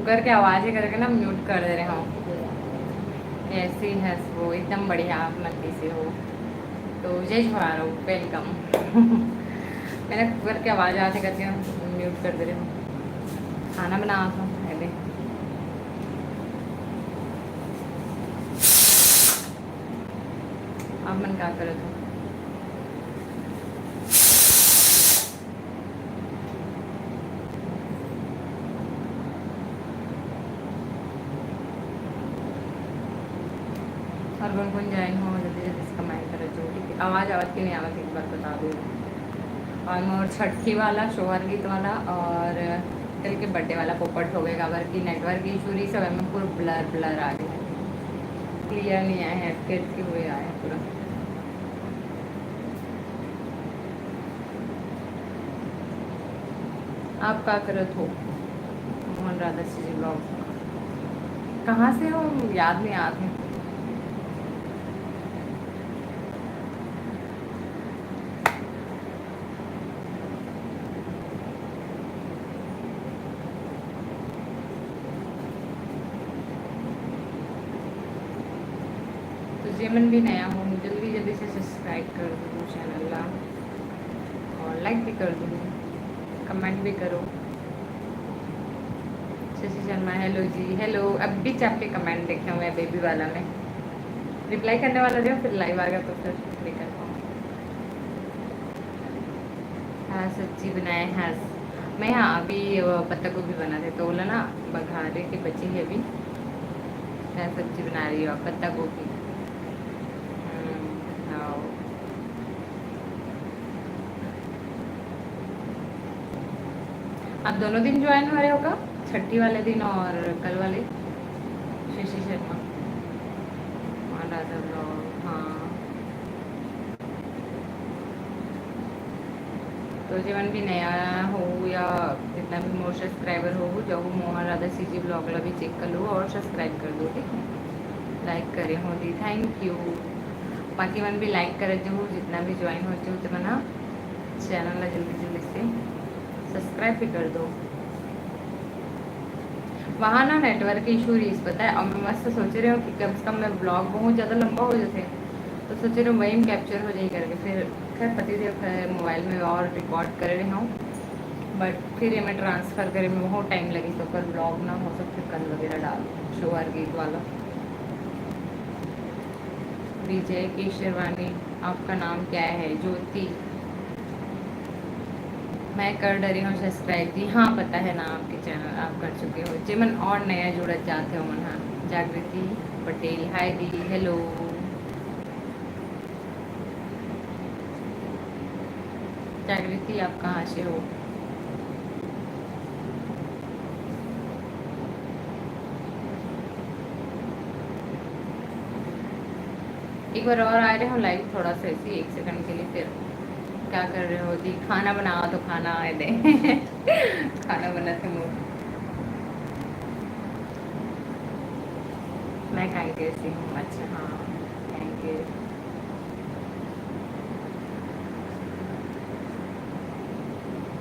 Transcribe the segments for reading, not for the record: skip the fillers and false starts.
Cooker के आवाज़ें करके ना म्यूट कर दे रहे हूँ। ऐसी है वो एकदम बढ़िया, आप मस्ती से हो तो जय जवाहर हो, वेलकम। मैंने कुकर की आवाज़ आते करके म्यूट कर दे रही हूँ। खाना बना था पहले। आप मन क्या करे थे? और कौन कौन ज्वाइन हो जल्दी जल्दी से कमेंट करो जो, ठीक है? आवाज़ की नहीं आवाज़ एक बार बता दूँ। और मोर छठी वाला, शोहर गीत वाला और कल के बर्थडे वाला पोपट हो गएगा। अगर की नेटवर्क इशू रही सब में पूरा ब्लर ब्लर आ गया, क्लियर नहीं आए हैं, अटके हुए आए हैं पूरा। आप क्या करत हो? मोहन राधा जी ब्लॉग कहाँ से हो? याद नहीं आते। तो जेमन भी नया हो जल्दी जल्दी से सब्सक्राइब कर दो चैनल ला, और लाइक भी कर दो, कमेंट भी करो। शशि शर्मा हेलो जी, हेलो। अब भी आपके कमेंट देखे हुए हैं बेबी वाला में, रिप्लाई करने वाला जो फिर लाइव आ गया तो फिर नहीं कर पाऊँ। हाँ सब्जी बनाए हैं मैं। हाँ अभी पत्ता गोभी बना थे तो बोला ना बघारे की बची है अभी। मैं सब्जी बना रही हूँ पत्ता गोभी। हाँ। आप दोनों दिन ज्वाइन हो रहे हो का? छठी वाले दिन और कल वाले? शशि शर्मा और राधा ब्लॉग। हाँ तो जीवन भी नया हो या जितना भी मोर सब्सक्राइबर हो जो हो मोहन राधा सी जी ब्लॉग भी चेक कर लो और सब्सक्राइब कर दो, ठीक है? लाइक करे हो दी, थैंक यू। बाकी मन भी लाइक करे जो जितना भी ज्वाइन हो तो मना चैनल जल्दी जल्दी से सब्सक्राइब भी कर दो। वहाँ ना नेटवर्क इशू रही पता है, और मैं मस्त सोच रही हूँ कि कम से कम मैं ब्लॉग बहुत ज़्यादा लंबा हो जाते तो सोच रही हूँ वही कैप्चर हो जाए करके। फिर खैर पति देव मोबाइल में और रिकॉर्ड कर रही हूँ, बट फिर ये मैं ट्रांसफ़र करे में बहुत टाइम लगी तो फिर ब्लॉग ना हो सकते कल वगैरह डाल शोहर गीत वाला। विजय की शेरवानी, आपका नाम क्या है? ज्योति। मैं कर डरी हूँ सब्सक्राइब जी। हाँ पता है ना आपके चैनल आप कर चुके हो जेमन, और नया जुड़त जाते हो मन। हाँ जागृति पटेल हाय दी, हेलो। जागृति आप कहाँ से हो? एक बार और आ रहे हो लाइव थोड़ा सा ऐसे 1 सेकंड के लिए, फिर क्या कर रहे हो जी? खाना बनाओ तो खाना आए दे। खाना बनाते हो? मैं खाई कैसी हूँ? अच्छा हाँ थैंक यू।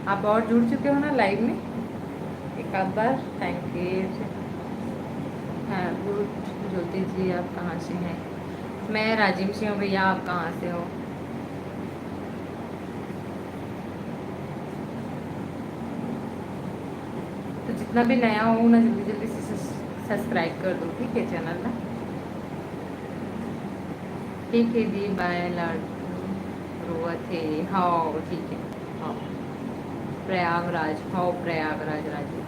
आप और जुड़ चुके हो ना लाइव में एक आध बार, थैंक यू। हाँ गुड। ज्योति जी आप कहाँ से हैं? मैं राजीव से हूँ भैया, आप कहाँ से हो? तो जितना भी नया हो ना जल्दी जल्दी से सब्सक्राइब कर दो, ठीक है चैनल ना। ठीक है दी बाय लाडू रोआ थे। हाँ ठीक है। हाँ प्रयागराज, हाँ प्रयागराज राजू।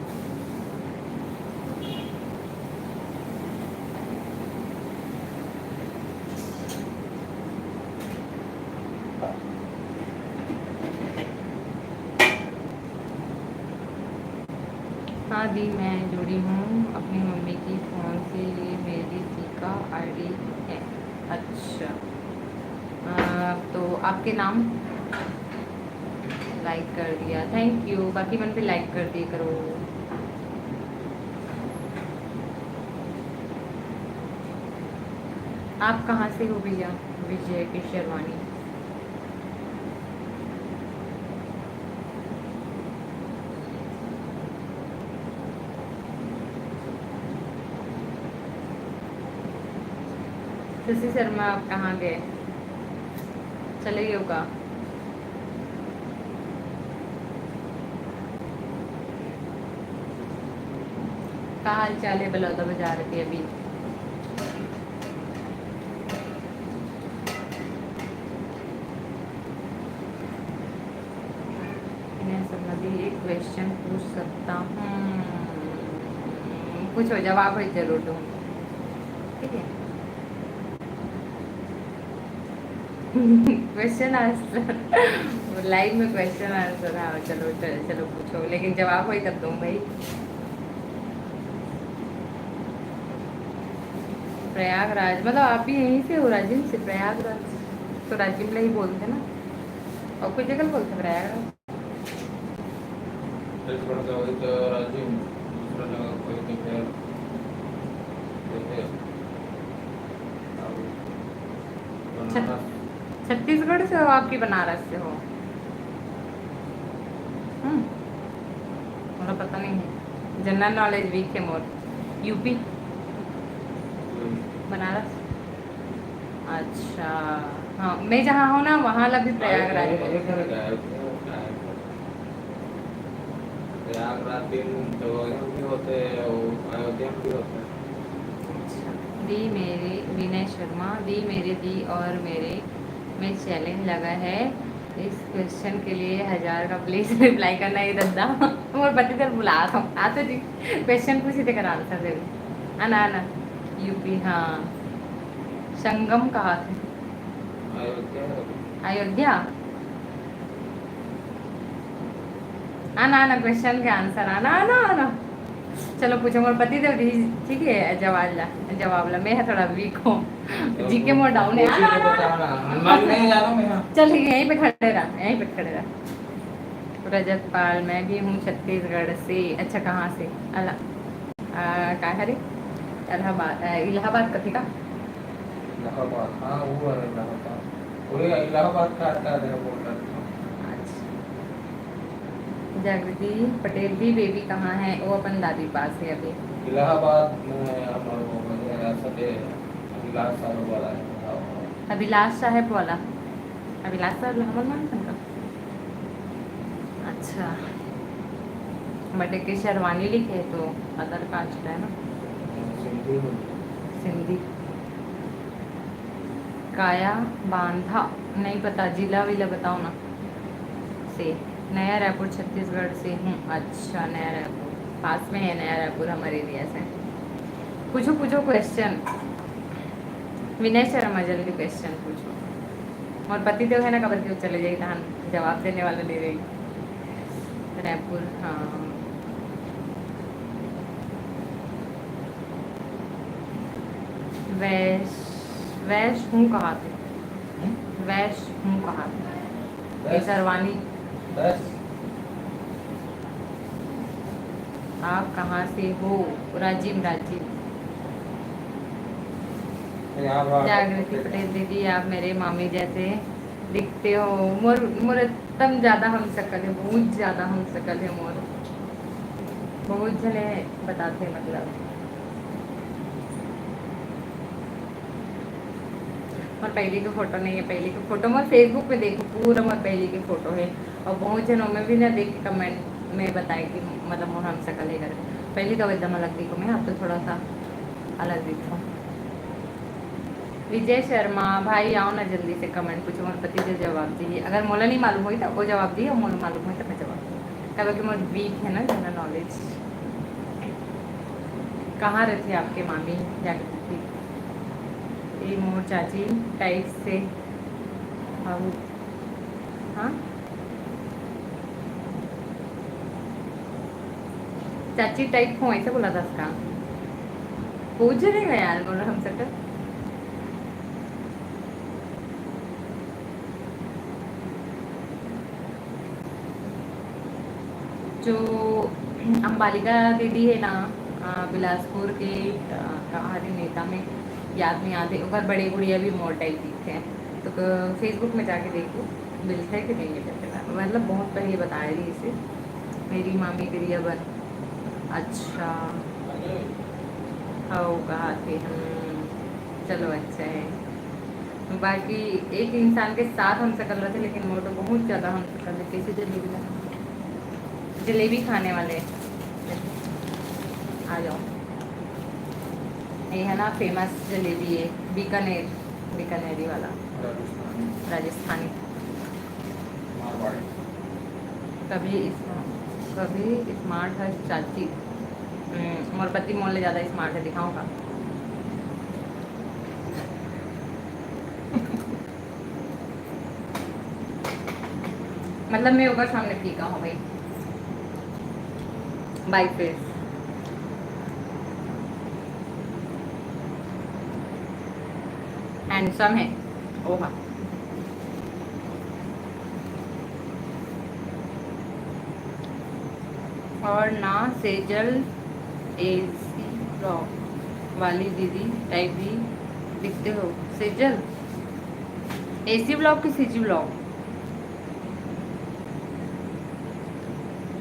हाँ दी मैं जुड़ी हूँ अपनी मम्मी की फ़ोन से, ये मेरी दी का आईडी है। अच्छा तो आपके नाम लाइक कर दिया, थैंक यू। बाकी मन पे लाइक कर दिए करो। आप कहाँ से हो भैया? विजय की शेरवानी। शशि शर्मा आप कहाँ गए? चले गए होगा। क्या हाल चाल है? बलौदा बजा रही थी अभी। मैं समझी एक क्वेश्चन पूछ सकता हूँ? पूछो, जवाब है जरूर दूँ। ठीक है। क्वेश्चन आंसर लाइव में क्वेश्चन आंसर। हाँ चलो चलो चलो पूछो, लेकिन जवाब वही कर दूँ भाई। प्रयागराज मतलब आप भी यहीं से हो? राजिम से प्रयागराज तो राजिम ही बोलते ना, और कोई जगह बोलते प्रयागराज। छत्तीसगढ़ से हो आपकी? बनारस से हो? मुझे पता नहीं है, जनरल नॉलेज वीक है मोर। यूपी? बनारस? अच्छा। हाँ मैं जहाँ हूँ ना वहाँ लभी प्रयागराज है। प्रयागराज दिन जगह भी होते हैं और अयोध्या में भी होते हैं। दी मेरे विनय शर्मा, दी मेरे दी और मेरे में चैलेंज लगा है। इस क्वेश्चन के लिए 1000 का प्लीज रिप्लाई करना है दद्दा। और पति तर बुला था आते जी। क्वेश्चन पूछी थे कर आंसर दे। आना आना। यूपी? हाँ। संगम कहाँ थे? अयोध्या अयोध्या? आना आना, क्वेश्चन के आंसर आना आना आना। चलो पूछो मोर पति देव दी। ठीक है, जवाब ला मैं थोड़ा वीक हूँ। जी के मोर डाउन है। चल यहीं पे खड़े रहा, यहीं पे खड़े रहा। रजत पाल, मैं भी हूँ छत्तीसगढ़ से। अच्छा कहाँ से? कहाँ है रे? इलाहाबाद? इलाहाबाद कथी का? इलाहाबाद, हाँ वो है इलाहाबाद। पूरे इलाहाबाद का आता है बोल रहा था। जागृति पटेल दी बेबी कहाँ है? वो अपन दादी पास है अभी। इलाहाबाद में हमारा रियासत है, अभिलाष साहब वाला है। अभिलाष साहब वाला? अभिलाष साहब हमन मान का? अच्छा। बटे के शेरवानी लिखे तो अदर कास्ट है ना? सिंधी में। सिंधी। काया बांधा? नहीं पता, जिला विला बताओ ना। से नया रायपुर छत्तीसगढ़ से हूँ। अच्छा नया रायपुर पास में है नया रायपुर हमारे एरिया से। पूछो पूछो क्वेश्चन। विनय शर्मा जल्दी क्वेश्चन पूछो। और पति देव है ना, कबर क्यों चले जाएगी धान जवाब देने वाला नहीं रही। रायपुर हाँ। वैश हूँ कहाँ थे? वैश हूँ कहाँ थे? सरवानी। आप कहाँ से हो? राजीव राजीव। जागृति पटेल दीदी आप मेरे मामी जैसे दिखते हो। मोर मोर तम ज्यादा हम सकल है, बहुत ज्यादा हम सकल है मोर। बहुत जने बताते मतलब। और पहले की फोटो नहीं है, पहले की फोटो मैं फेसबुक पे देखो पूरा मोर पहले की फोटो है। और बहुत जनों में भी ना देख के कमेंट में बताए कि मतलब मोर हम सकल है कर। पहले तो एकदम अलग दिखो मैं, अब तो थोड़ा सा अलग दिखो। विजय शर्मा भाई आओ ना जल्दी से, कमेंट पूछो मोर पति से जवाब दीजिए। अगर मोला नहीं मालूम हुई तो वो जवाब दिए, और मोला मालूम हुई तो मैं जवाब दूँ। कभी कि मोर वीक है ना जनरल नॉलेज। कहाँ रहती है आपके मामी जागृति? ये मोर चाची टाइप से। हाँ चाची टाइप हूँ ऐसे बोला था उसका। पूछ रहेगा यार बोल रहा हम सकते। जो अंबालिका दीदी है ना, बिलासपुर के कहाँ नेता में याद नहीं आते, और बड़े गुड़िया भी मोर टाइप दिखते हैं। तो फेसबुक में जाके देखो मिलते है कि नहीं मिलते। मतलब बहुत पहले बताया थी इसे मेरी मामी क्रिया बन। अच्छा हो कहा थे हम। चलो अच्छा है। बाकी एक इंसान के साथ हम शक्ल रहे थे, लेकिन वो तो बहुत ज़्यादा हम शक्ल थे। कैसी जलेबी लगा, जलेबी खाने वाले आ जाओ। ये है ना फेमस जलेबी है, बीकानेर, बीकानेरी वाला, राजस्थानी, राजस्थानी। मारवाड़ी। कभी स्मार्ट है चाची, मोरपति मोहल्ले ज़्यादा स्मार्ट है, दिखाऊंगा। मतलब मैं ऊपर सामने फीका हूँ भाई, बाई फेस। हैंडसम है, ओहा। और ना सेजल एसी ब्लॉग वाली दीदी टाइप भी दिखते हो। सेजल एसी ब्लॉग की सीजी ब्लॉग।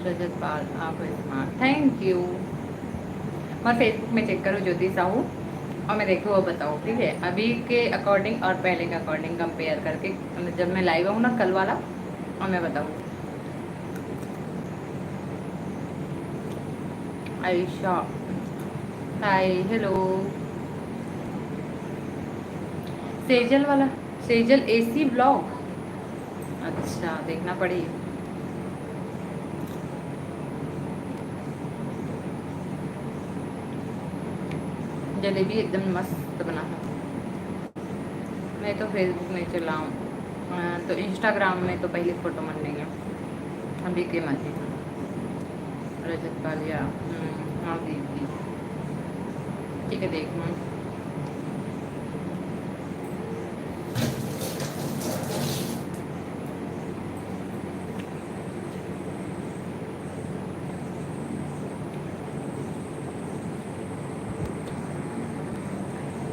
रजत पाल आप स्मार्ट, थैंक यू। और फेसबुक में चेक करो ज्योति साहू, और मैं देखो वो बताओ, ठीक है। अभी के अकॉर्डिंग और पहले के अकॉर्डिंग कंपेयर करके, मतलब जब मैं लाइव हूँ ना कल वाला, और मैं बताऊँ। Ayesha hi hello. सेजल वाला, सेजल एसी ब्लॉग, अच्छा देखना पड़ेगी। जलेबी एकदम मस्त बना है। मैं तो फेसबुक नहीं चलाऊँ, तो इंस्टाग्राम में तो पहले फ़ोटो मन लेंगे, अभी के मर्जी। रजत पालिया, हाँ दीदी, ठीक है देख लूँ।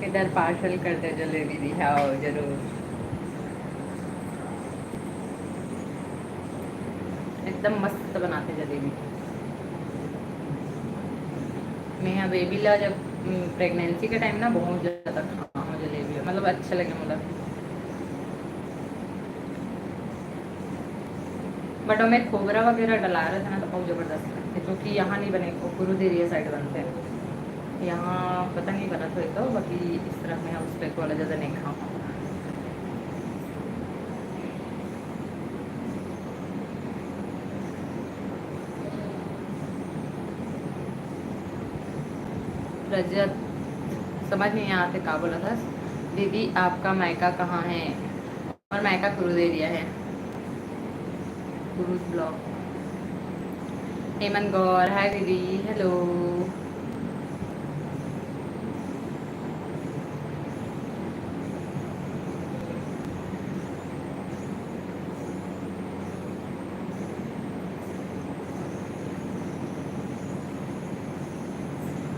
इधर पार्सल करते जलेबी दिखाओ जरूर, एकदम मस्त बनाते जलेबी। मैं यहाँ बेबी ला जब प्रेगनेंसी के टाइम ना बहुत ज़्यादा खाना हूँ जलेबी, मतलब अच्छा लगे मतलब। बट मैं खोबरा वगैरह डला रहा था ना, तो बहुत ज़बरदस्त लगते, क्योंकि यहाँ नहीं बने, वो गुरु देरिया साइड बनते हैं, यहाँ पता नहीं बना तो बाकी इस तरफ में उस टाइप वाला ज़्यादा नहीं खाऊँ। रजत समझ नहीं आते क्या बोला था। दीदी आपका मायका कहाँ है? और मायका गुरु देरिया है, गुरु ब्लॉक। हेमंत गौर हाय दीदी हेलो।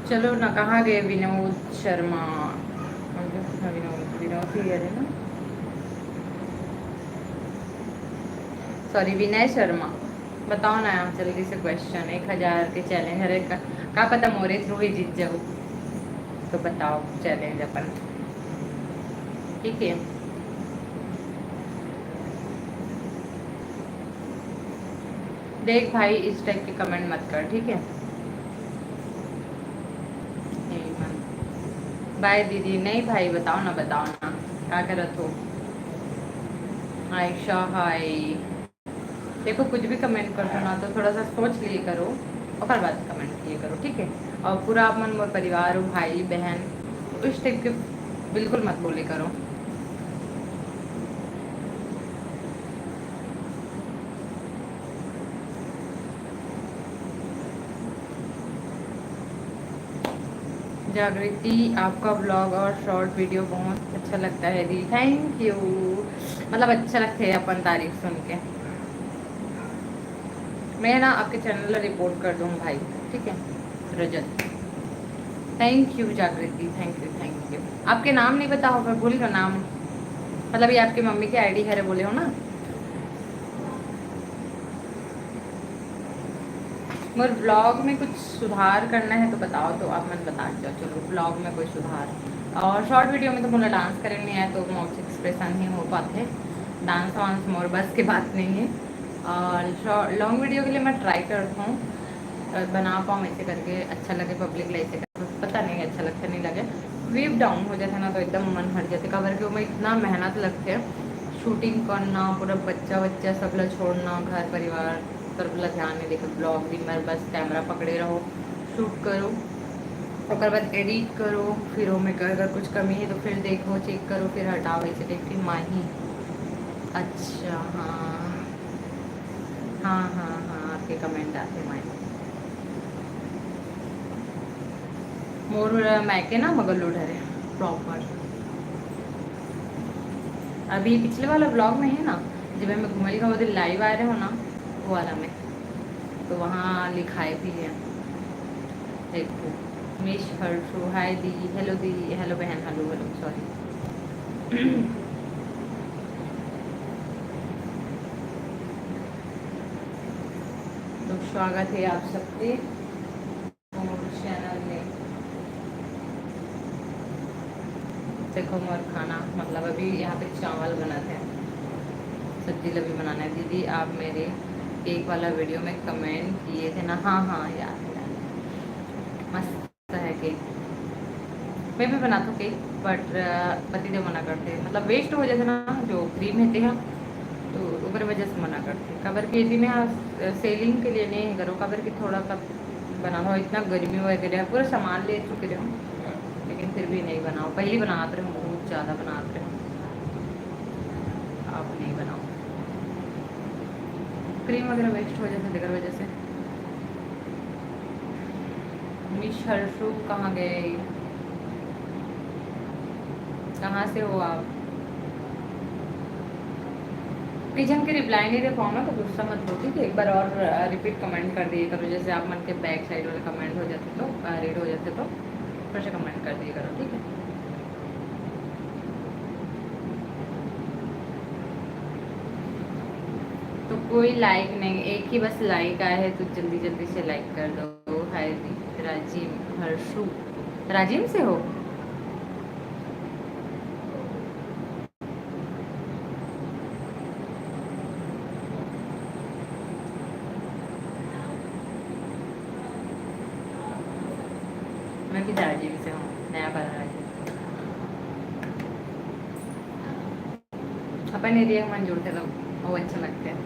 चलो ना, कहाँ गए विनोद शर्मा? विनोद विनोद ही है ना, सॉरी विनय शर्मा। बताओ ना जल्दी से क्वेश्चन, 1000 के चैलेंज, अरे का पता मोरे थ्रू ही जीत जाओ, तो बताओ चैलेंज अपन, ठीक है। देख भाई इस टाइप के कमेंट मत कर, ठीक है। बाय दीदी, नहीं भाई बताओ ना, बताओ ना क्या करत हो। आयशा हाय। देखो कुछ भी कमेंट कर दो ना, तो थोड़ा सा सोच लिए करो और फिर बाद कमेंट किए करो, ठीक है। और पूरा आप मन मोर परिवार हो, भाई बहन, उस टाइप के बिल्कुल मत बोले करो। जागृति आपका ब्लॉग और शॉर्ट वीडियो बहुत अच्छा लगता है दी, थैंक यू। मतलब अच्छा लगता है अपन तारीफ सुन के। मैं ना आपके चैनल रिपोर्ट कर दूँ भाई, ठीक है। रजत थैंक यू जागृति, थैंक यू थैंक यू। आपके नाम नहीं पता होगा, भूल गया नाम, मतलब ये आपकी मम्मी की आईडी है बोले हो ना। मगर ब्लॉग में कुछ सुधार करना है तो बताओ, तो आप मन बता दो। चलो ब्लॉग में कोई सुधार, और शॉर्ट वीडियो में तो मुझे डांस करने नहीं आया, तो माउथ एक्सप्रेशन ही हो पाते, डांस वांस मोर बस की बात नहीं है। और लॉन्ग वीडियो के लिए मैं ट्राई करता हूँ, बना पाऊँ ऐसे करके, अच्छा लगे पब्लिक लाइफ से, पता नहीं अच्छा लगता नहीं लगे। वेव डाउन हो जाता है ना तो एकदम मन हट जाते, कवर के में इतना मेहनत लगते है, शूटिंग करना, पूरा बच्चा बच्चा सब ला छोड़ना, घर परिवार सब ला ध्यान नहीं देखे, ब्लॉग दिन भर बस कैमरा पकड़े रहो, शूट करो, और बाद एडिट करो, फिर वो में अगर कुछ कमी है तो फिर देखो, चेक करो, फिर हटाओ, ऐसे देखती माही। अच्छा हाँ, हाँ हाँ हाँ, आपके कमेंट आते माही। मोर मैके ना मगर लूढ़र है प्रॉपर। अभी पिछले वाला ब्लॉग में है ना, जब मैं घूमली का वो दिन लाइव आ रहे हो ना, वो वाला में, तो वहाँ लिखाए भी है, देखो। मिश हर्षू, हाय दी, हेलो दी, हेलो बहन, हेलो हेलो, सॉरी। तो स्वागत है आप सबके चैनल में। देखो मोर खाना, मतलब अभी यहाँ पे चावल बनाते हैं, सब्जी लभी बनाना है। दीदी आप मेरे केक वाला वीडियो में कमेंट किए थे ना, हाँ हाँ याद है, मस्त है केक। मैं भी बनाता हूँ केक, बट पतिदेव मना करते हैं, मतलब वेस्ट हो जाते ना जो क्रीम रहते हैं, तो ऊपर वजह से मना करते हैं। कबर के यदि में सेलिंग के लिए नहीं करो, कबर की थोड़ा कब बनाओ, इतना गर्मी वगैरह पूरा सामान ले चुके रहो, लेकिन फिर भी नहीं बनाओ। पहले बनाते रहो, बहुत ज़्यादा बनाते रहो, आप नहीं बनाओ, क्रीम वगैरह वेस्ट हो जाते देकर वजह से। मिश हर्षू कहाँ गए, कहाँ से हो आप? पिजन के रिप्लाई नहीं दे पाऊँ ना तो गुस्सा मत हो, ठीक है? एक बार और रिपीट कमेंट कर दिए करो, जैसे आप मन के बैक साइड वाले कमेंट हो जाते तो रीड हो जाते, तो फिर से कमेंट कर दिए करो, ठीक है? तो कोई लाइक नहीं, एक ही बस लाइक आया है, तो जल्दी जल्दी से लाइक कर दो। हाय राजीव हर्षू, राजीव से हो? मैं भी राजीव से हूँ, नया पता राजीव। अपन एरिया में जुड़ते लोग वो अच्छा लगते हैं।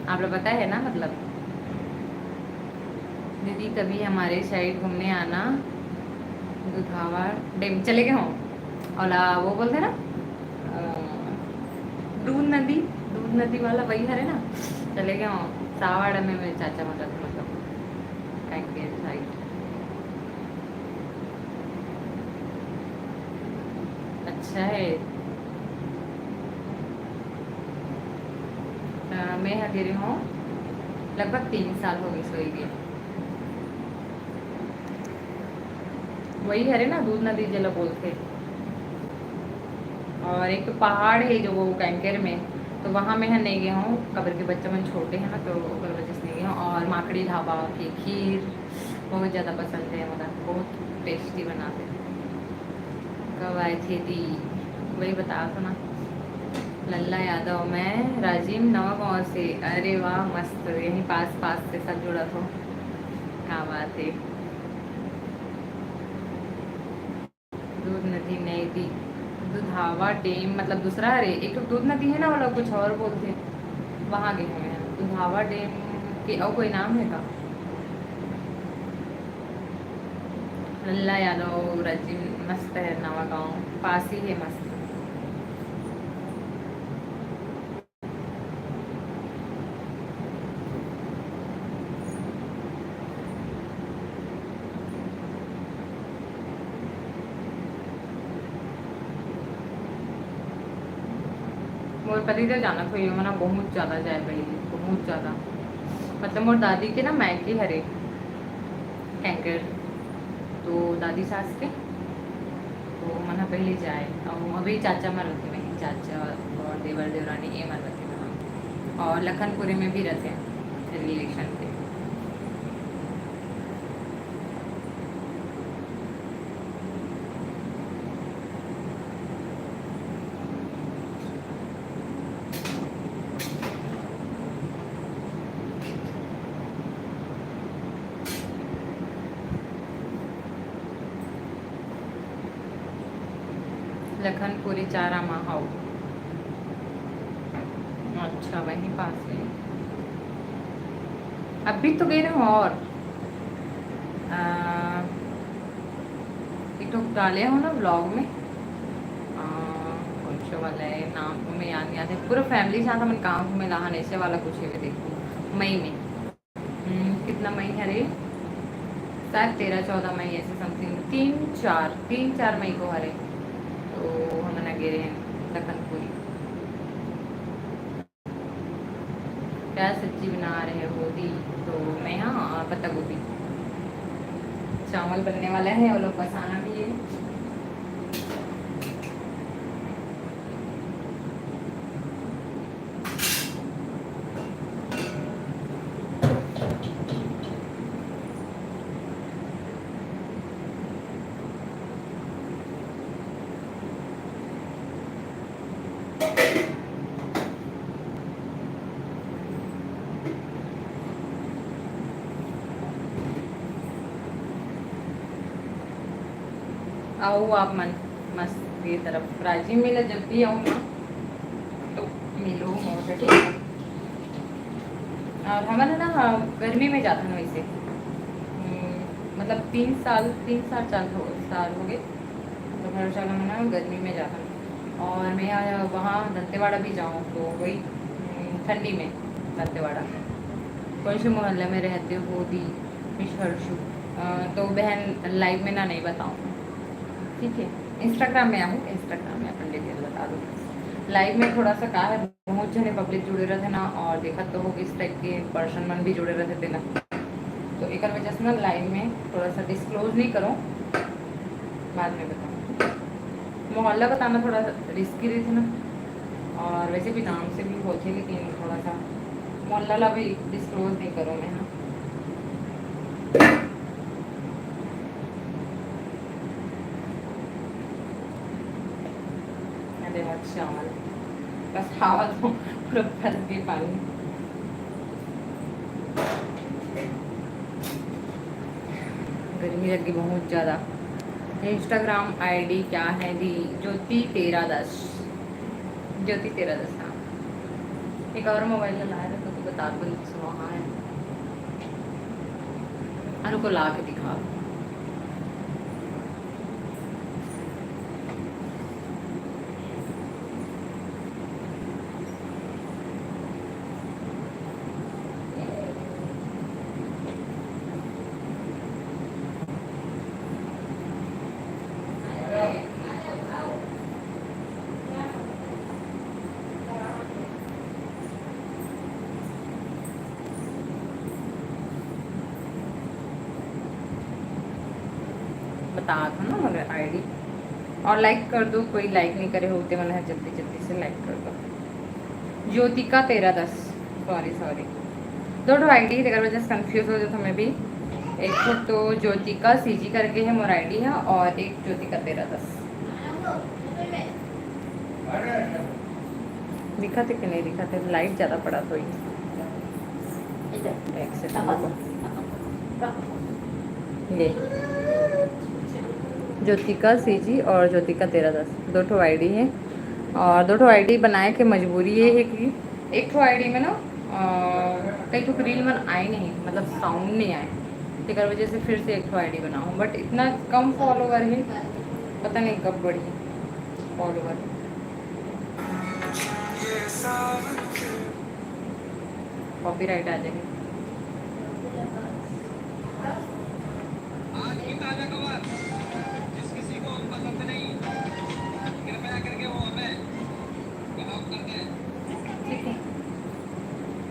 आप लोग पता है ना, मतलब दीदी कभी हमारे साइड घूमने आना, दुधावा डैम चले गए हों, और वो बोलते हैं ना दूध नदी, दूध नदी वाला वही है ना, चले गए हों। सावाड़ा में मेरे चाचा मतलब कैंके साइड। अच्छा है। मैं हगेरी हूँ, लगभग 3 साल हो गए सोई गए। वही है ना दूध नदी जला बोलते। और एक तो पहाड़ है जो वो कैंकर में, तो वहाँ में है नहीं गया हूँ, कबर के बच्चे मन छोटे हैं ना, तो उस वजह से नहीं गया हूँ। और माकड़ी ढाबा की खीर बहुत ज़्यादा पसंद है, मतलब बहुत टेस्टी बनाते। कब आए थे दी, वही बताया था ना। लल्ला यादव, मैं राजीव नवा गाँव से। अरे वाह मस्त, यहीं पास पास से सब जुड़ा था, क्या बात है। दूध नदी नहीं दी, दुधावा डैम मतलब दूसरा है, एक तो दूध नदी है ना, वो लोग कुछ और बोलते हैं, वहाँ गए हुए हैं। दुधावा डैम के और कोई नाम है का? लल्ला यादव राजीव, मस्त है, नवा गाँव पास ही है, मस्त। मोर पति तो जाना तो मना बहुत ज़्यादा जाए भाई, बहुत ज़्यादा, मतलब मोर दादी के ना मैके हरे कैंकर, तो दादी सास के, तो मना पहले जाए। और अभी चाचा मर रहते में, चाचा और देवर देवरानी ये मर रहते वहाँ, और लखनपुरी में भी रहते हैं रिलेशन के। लखनपुरी चारा माहौल। अच्छा वहीं पास है। अभी तो गई ना। और एक तो डाले हो ना ब्लॉग में, कौन से वाला है नाम में याद नहीं आते। पूरा फैमिली साथ हम काम में लहाने से वाला कुछ है देखो मई में। कितना मई है रे, शायद 13-14 मई ऐसे समथिंग, 3-4 मई को हरे। तो हम ना गिरे हैं लखनपुरी। क्या सब्जी बना रहे हो दी? तो मैं यहाँ पत्ता गोभी, चावल बनने वाला है और लोग पसाना भी है। आओ आप मन मस्त ये तरफ राजी मिला, जब भी आऊँ ना तो मिलो मोटर ठीक है। और हमारा ना गर्मी में जाता ना वैसे, मतलब 3 साल 4 साल हो गए तो धर्मशाला में ना गर्मी में जाता। और मैं वहाँ दंतेवाड़ा भी जाऊँ तो वही ठंडी में। दंतेवाड़ा कौन से मोहल्ले में रहते हो दी? हर्षु। तो बहन लाइव में ना नहीं बताऊँ, ठीक है। इंस्टाग्राम में आऊँ, इंस्टाग्राम में अपन डिटेल बता दूँ। लाइव में थोड़ा सा कहा है, बहुत जने पब्लिक जुड़े रहते ना, और देखा तो होगी इस टाइप के पर्सन मन भी जुड़े रहते थे ना, तो एक वजह से ना लाइव में थोड़ा सा डिस्क्लोज नहीं करो, बाद में बताऊँ। मोहल्ला बताना थोड़ा रिस्की रही थी ना, और वैसे भी नाम से भी होते, लेकिन थोड़ा सा मोहल्ला ला भी डिस्क्लोज नहीं करो मैं ना। चावल बस हवा तो पूरा फंस गई पानी। गर्मी लगी बहुत ज़्यादा। इंस्टाग्राम आईडी क्या है दी? ज्योति 1310, ज्योति 1310। हाँ, एक और मोबाइल लाया था तो बता दो वहाँ है। अरे को ला के दिखा। बता दो ना मगर आईडी, और लाइक कर दो। कोई लाइक नहीं करे होते मन है, जल्दी जल्दी से लाइक कर दो। ज्योतिका 1310, सॉरी दो आईडी है, अगर वजह से कंफ्यूज हो जाए तो मैं भी। एक तो ज्योतिका सीजी करके है मोर आईडी है, और एक ज्योतिका 1310। दिखाते कि नहीं दिखाते, लाइट ज़्यादा पड़ा तो ही एक से ये ज्योतिका सीजी और ज्योतिका 1310 दो ठो आईडी है। और दो ठो आईडी बनाए के मजबूरी ये है कि एक ठो आईडी में ना कई ठो रील मन आए नहीं, मतलब साउंड नहीं आए, इस वजह से फिर से एक ठो आईडी बनाऊँ। बट इतना कम फॉलोवर है, पता नहीं कब बढ़ी फॉलोवर। कॉपीराइट आ जाएगी।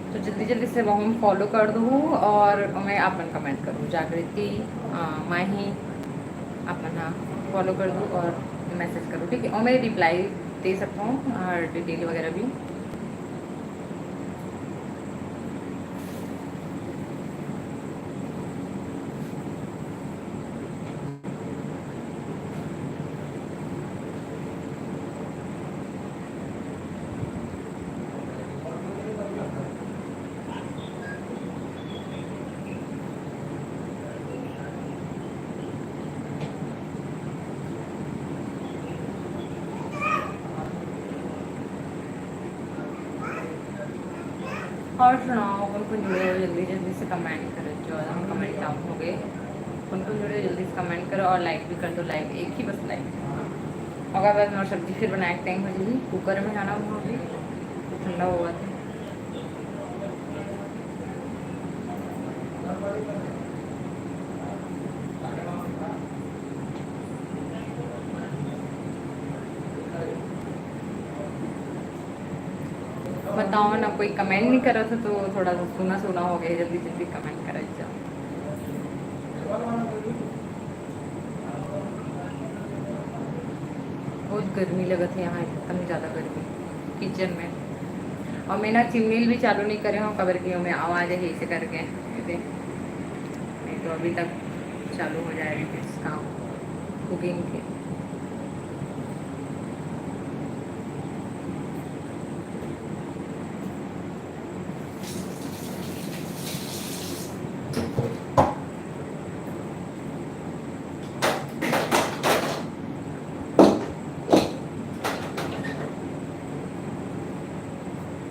तो जल्दी जल्दी से वो हम फॉलो कर दूँ, और मैं अपन कमेंट करूँ जागृति माही अपन, हाँ फॉलो कर दूँ और मैसेज करूँ, ठीक है। और मैं रिप्लाई दे सकता हूँ और डिटेल वगैरह भी। और सुनाओ कौन कौन जुड़े हो, जल्दी जल्दी से कमेंट करो, जो हम कमेंट डाउन हो गए, कौन कौन जुड़े हो जल्दी से कमेंट करो और लाइक भी कर दो, लाइक एक ही बस लाइक। अगर बस मैं सब्जी फिर बनाए टाइम हो जाएगी, कुकर में खाना बनाऊँगी तो ठंडा होगा तो बताओ ना, कोई कमेंट नहीं कर रहा था तो थोड़ा सा सुना सुना हो गया, जल्दी जल्दी कमेंट करा जाओ। बहुत गर्मी लगत है यहाँ, एकदम ज़्यादा गर्मी किचन में। और मैं ना चिमनील भी चालू नहीं करे हूँ, कबर की में आवाज़ है ऐसे करके ये, नहीं तो अभी तक चालू हो जाएगी फिर काम कुकिंग के।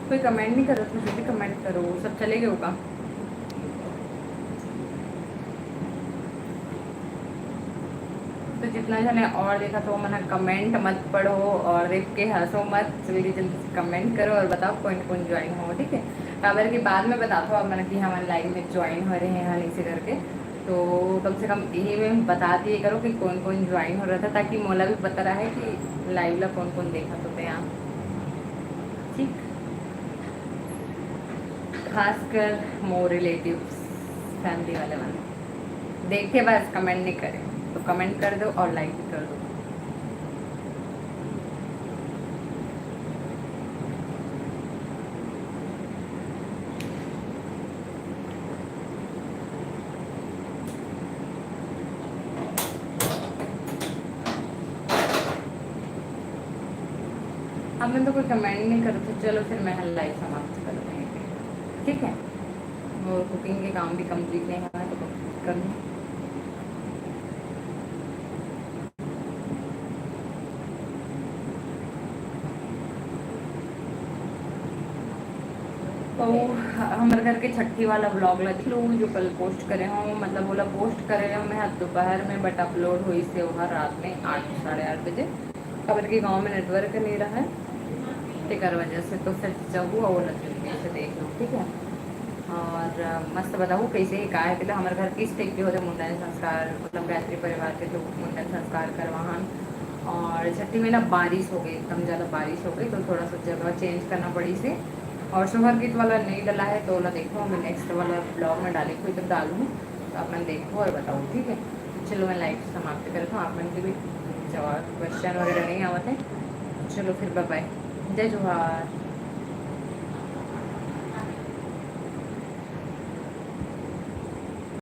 कोई कमेंट नहीं करो तो जल्दी कमेंट करो, सब चले गए होगा। तो जितना जने और देखा तो मना कमेंट मत पढ़ो और देख के हंसो मत, जल्दी जल्दी से कमेंट करो और बताओ कौन कौन ज्वाइन हो, ठीक है। काबर के बाद में बताता हूँ मैंने कि हमारे लाइव में ज्वाइन हो रहे हैं हाल से करके, तो कम से कम यही में बता दिए करो कि कौन कौन ज्वाइन हो रहा था, ताकि मोला भी पता रहे कि लाइव ला कौन कौन देखा तो यहाँ, ठीक। खासकर मोर रिलेटिव्स फैमिली वाले देखे बस कमेंट नहीं करे तो कमेंट कर दो और लाइक भी कर दो। अब मैं तो कोई कमेंट नहीं कर तो चलो फिर मैं लाइव समाप्त कर दूँगी, ठीक है। और कुकिंग के काम भी कंप्लीट नहीं हुआ है तो कंप्लीट कर लूँ। तो हमारे घर के छठी वाला ब्लॉग लग लो जो कल पोस्ट करे हूँ, मतलब बोला पोस्ट करे हूँ मैं दोपहर में, बट अपलोड हुई से वहाँ रात में 8 साढ़े 8 बजे। खबर के गांव में नेटवर्क नहीं रहा है टिकर वजह से, तो फिर जब हुआ वो नजर से देख लो, ठीक है। और मस्त बताऊँ कैसे का है कि हमारे घर किस टाइप के होते मुंडन संस्कार, मतलब गायत्री परिवार के लोग मुंडन संस्कार करवाहन। और छठी में ना बारिश हो गई, एकदम ज़्यादा बारिश हो गई तो थोड़ा सा जगह चेंज करना पड़ी से। और शुगर गीत वाला नहीं डला है तो वाला देखो मैं नेक्स्ट वाला ब्लॉग में डाली कोई तो डालूँ, तो आप मैं देखो और बताऊँ, ठीक है। चलो मैं लाइव समाप्त करता हूँ, आप मन के भी जवाब क्वेश्चन वगैरह नहीं आवत है। चलो फिर बाय बाय, जय जोहार।